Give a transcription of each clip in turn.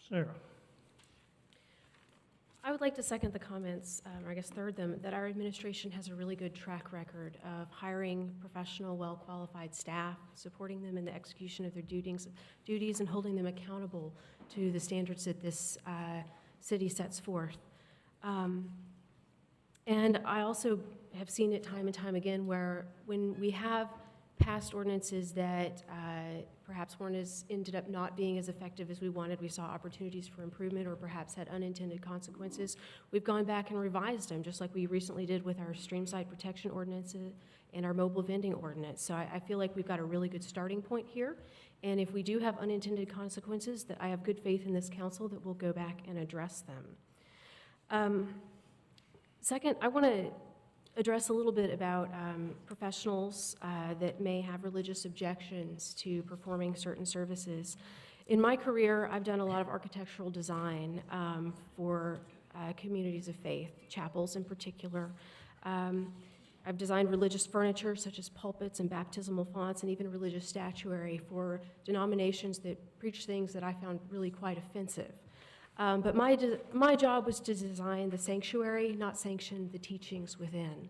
Sarah. I would like to second the comments, or I guess third them, that our administration has a really good track record of hiring professional, well-qualified staff, supporting them in the execution of their duties and holding them accountable to the standards that this city sets forth. And I also have seen it time and time again where when we have passed ordinances that perhaps ended up not being as effective as we wanted, we saw opportunities for improvement or perhaps had unintended consequences, we've gone back and revised them, just like we recently did with our streamside protection ordinances and our mobile vending ordinance. So I feel like we've got a really good starting point here. And if we do have unintended consequences, that I have good faith in this council that we'll go back and address them. Second, I want to address a little bit about professionals that may have religious objections to performing certain services. In my career, I've done a lot of architectural design for communities of faith, chapels in particular. I've designed religious furniture such as pulpits and baptismal fonts and even religious statuary for denominations that preach things that I found really quite offensive. But my job was to design the sanctuary, not sanction the teachings within.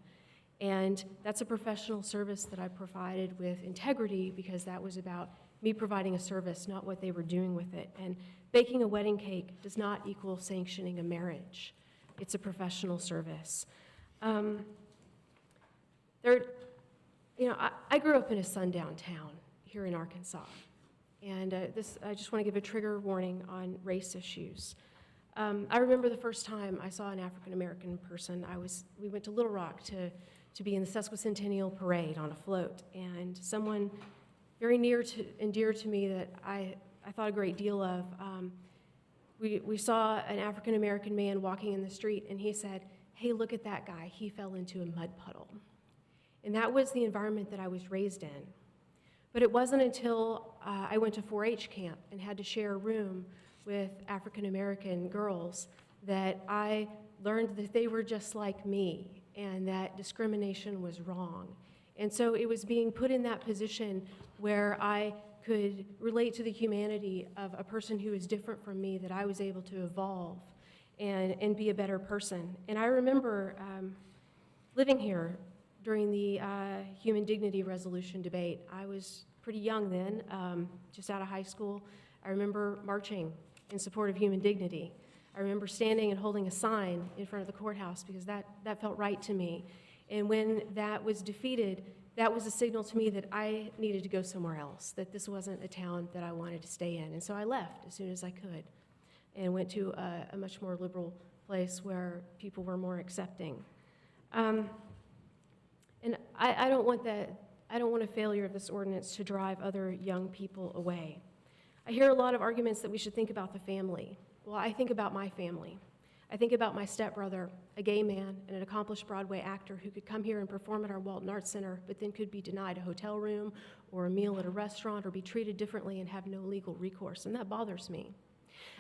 And that's a professional service that I provided with integrity because that was about me providing a service, not what they were doing with it. And baking a wedding cake does not equal sanctioning a marriage. It's a professional service. I grew up in a sundown town here in Arkansas. And I just want to give a trigger warning on race issues. I remember the first time I saw an African-American person. We went to Little Rock to be in the Sesquicentennial Parade on a float, and someone very near and dear to me that I thought a great deal of, we saw an African-American man walking in the street, and he said, "Hey, look at that guy. He fell into a mud puddle." And that was the environment that I was raised in. But it wasn't until I went to 4-H camp and had to share a room with African-American girls that I learned that they were just like me and that discrimination was wrong. And so it was being put in that position where I could relate to the humanity of a person who is different from me, that I was able to evolve and be a better person. And I remember living here during the human dignity resolution debate. I was pretty young then, just out of high school. I remember marching in support of human dignity. I remember standing and holding a sign in front of the courthouse because that felt right to me. And when that was defeated, that was a signal to me that I needed to go somewhere else, that this wasn't a town that I wanted to stay in. And so I left as soon as I could and went to a much more liberal place where people were more accepting. And I don't want a failure of this ordinance to drive other young people away. I hear a lot of arguments that we should think about the family. Well, I think about my family. I think about my stepbrother, a gay man and an accomplished Broadway actor who could come here and perform at our Walton Arts Center, but then could be denied a hotel room or a meal at a restaurant or be treated differently and have no legal recourse, and that bothers me.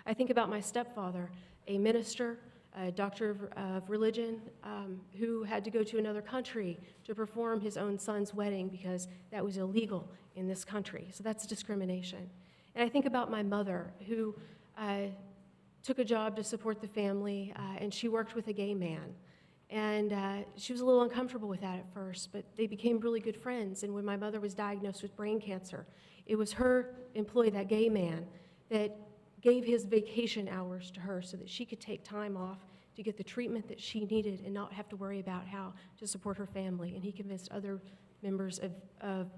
I think about my stepfather, a minister, a doctor of religion, who had to go to another country to perform his own son's wedding because that was illegal in this country. So that's discrimination. And I think about my mother, who took a job to support the family, and she worked with a gay man. And she was a little uncomfortable with that at first, but they became really good friends. And when my mother was diagnosed with brain cancer, it was her employee, that gay man, that gave his vacation hours to her so that she could take time off to get the treatment that she needed and not have to worry about how to support her family. And he convinced other members of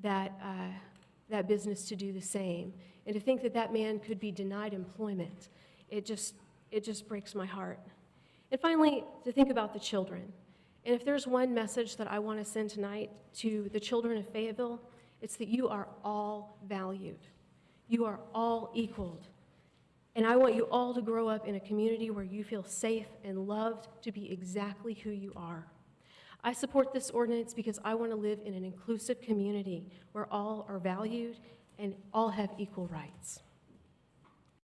that business to do the same. And to think that that man could be denied employment, it just breaks my heart. And finally, to think about the children. And if there's one message that I want to send tonight to the children of Fayetteville, it's that you are all valued. You are all equaled. And I want you all to grow up in a community where you feel safe and loved to be exactly who you are. I support this ordinance because I want to live in an inclusive community where all are valued and all have equal rights.